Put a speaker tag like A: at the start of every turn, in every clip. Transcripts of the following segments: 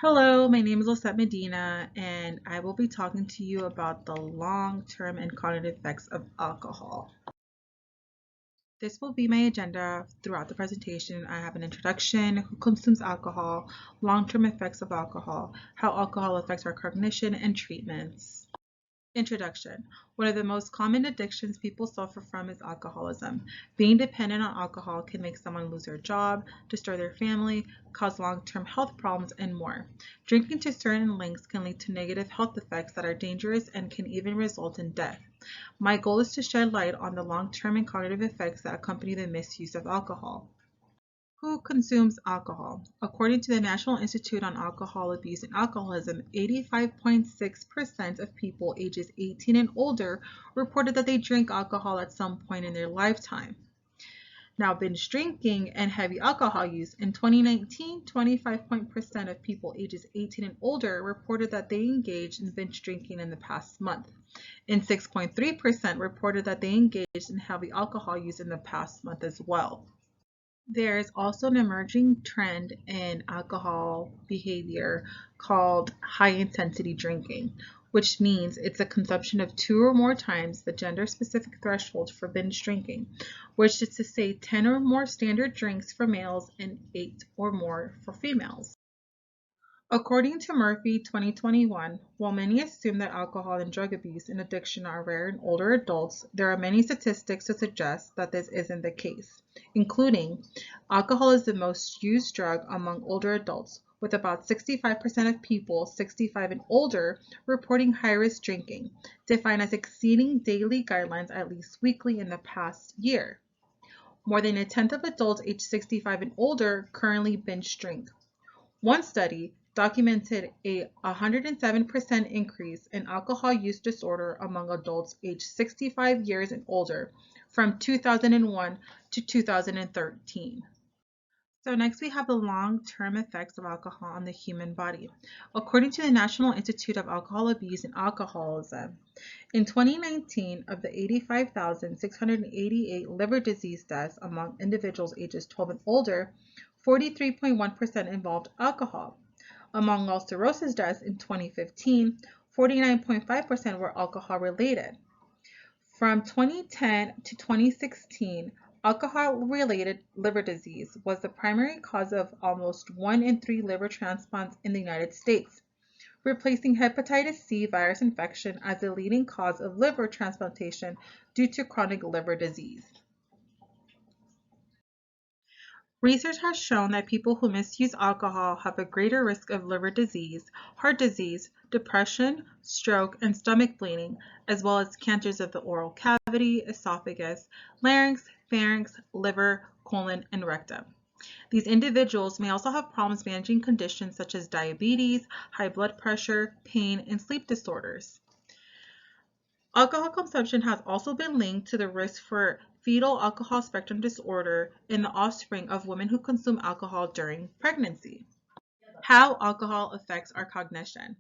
A: Hello, my name is Lizet Medina, and I will be talking to you about the long-term and cognitive effects of alcohol. This will be my agenda throughout the presentation. I have an introduction, who consumes alcohol, long-term effects of alcohol, how alcohol affects our cognition, and treatments. Introduction. One of the most common addictions people suffer from is alcoholism. Being dependent on alcohol can make someone lose their job, destroy their family, cause long-term health problems, and more. Drinking to certain lengths can lead to negative health effects that are dangerous and can even result in death. My goal is to shed light on the long-term and cognitive effects that accompany the misuse of alcohol. Who consumes alcohol? According to the National Institute on Alcohol Abuse and Alcoholism, 85.6% of people ages 18 and older reported that they drink alcohol at some point in their lifetime. Now, binge drinking and heavy alcohol use. In 2019, 25% of people ages 18 and older reported that they engaged in binge drinking in the past month, and 6.3% reported that they engaged in heavy alcohol use in the past month as well. There's also an emerging trend in alcohol behavior called high-intensity drinking, which means it's a consumption of 2 or more times the gender-specific threshold for binge drinking, which is to say 10 or more standard drinks for males and 8 or more for females. According to Murphy 2021, while many assume that alcohol and drug abuse and addiction are rare in older adults, there are many statistics to suggest that this isn't the case, including alcohol is the most used drug among older adults, with about 65% of people 65 and older reporting high-risk drinking, defined as exceeding daily guidelines at least weekly in the past year. More than a tenth of adults aged 65 and older currently binge drink. One study documented a 107% increase in alcohol use disorder among adults aged 65 years and older from 2001 to 2013. So next we have the long-term effects of alcohol on the human body. According to the National Institute of Alcohol Abuse and Alcoholism, in 2019, of the 85,688 liver disease deaths among individuals ages 12 and older, 43.1% involved alcohol. Among all cirrhosis deaths in 2015, 49.5% were alcohol-related. From 2010 to 2016, alcohol-related liver disease was the primary cause of almost 1 in 3 liver transplants in the United States, replacing hepatitis C virus infection as the leading cause of liver transplantation due to chronic liver disease. Research has shown that people who misuse alcohol have a greater risk of liver disease, heart disease, depression, stroke, and stomach bleeding, as well as cancers of the oral cavity, esophagus, larynx, pharynx, liver, colon, and rectum. These individuals may also have problems managing conditions such as diabetes, high blood pressure, pain, and sleep disorders. Alcohol consumption has also been linked to the risk for fetal alcohol spectrum disorder in the offspring of women who consume alcohol during pregnancy. How alcohol affects our cognition.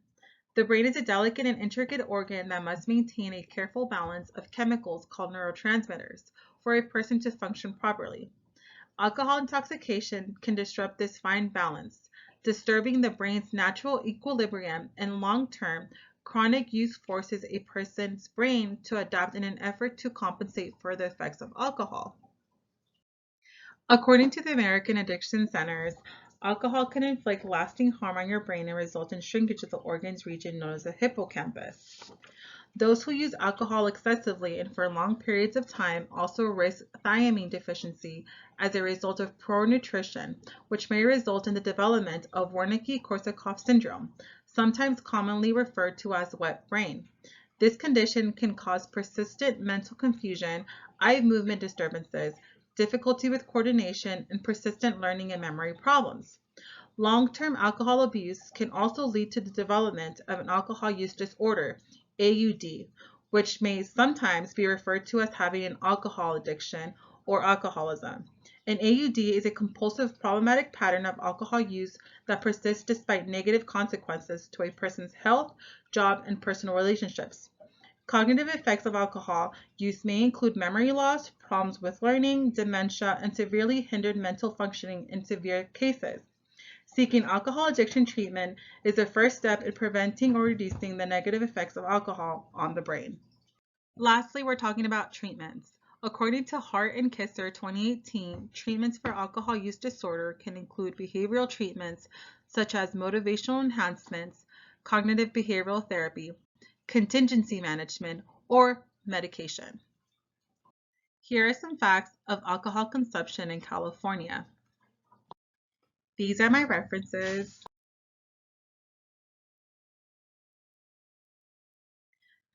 A: The brain is a delicate and intricate organ that must maintain a careful balance of chemicals called neurotransmitters for a person to function properly. Alcohol intoxication can disrupt this fine balance, disturbing the brain's natural equilibrium, and long-term, chronic use forces a person's brain to adapt in an effort to compensate for the effects of alcohol. According to the American Addiction Centers, alcohol can inflict lasting harm on your brain and result in shrinkage of the organ's region known as the hippocampus. Those who use alcohol excessively and for long periods of time also risk thiamine deficiency as a result of poor nutrition, which may result in the development of Wernicke-Korsakoff syndrome, sometimes commonly referred to as wet brain. This condition can cause persistent mental confusion, eye movement disturbances, difficulty with coordination, and persistent learning and memory problems. Long-term alcohol abuse can also lead to the development of an alcohol use disorder, AUD, which may sometimes be referred to as having an alcohol addiction or alcoholism. An AUD is a compulsive problematic pattern of alcohol use that persists despite negative consequences to a person's health, job, and personal relationships. Cognitive effects of alcohol use may include memory loss, problems with learning, dementia, and severely hindered mental functioning in severe cases. Seeking alcohol addiction treatment is the first step in preventing or reducing the negative effects of alcohol on the brain. Lastly, we're talking about treatments. According to Hart and Kisser 2018, treatments for alcohol use disorder can include behavioral treatments such as motivational enhancements, cognitive behavioral therapy, contingency management, or medication. Here are some facts of alcohol consumption in California. These are my references.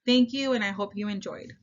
A: Thank you, and I hope you enjoyed.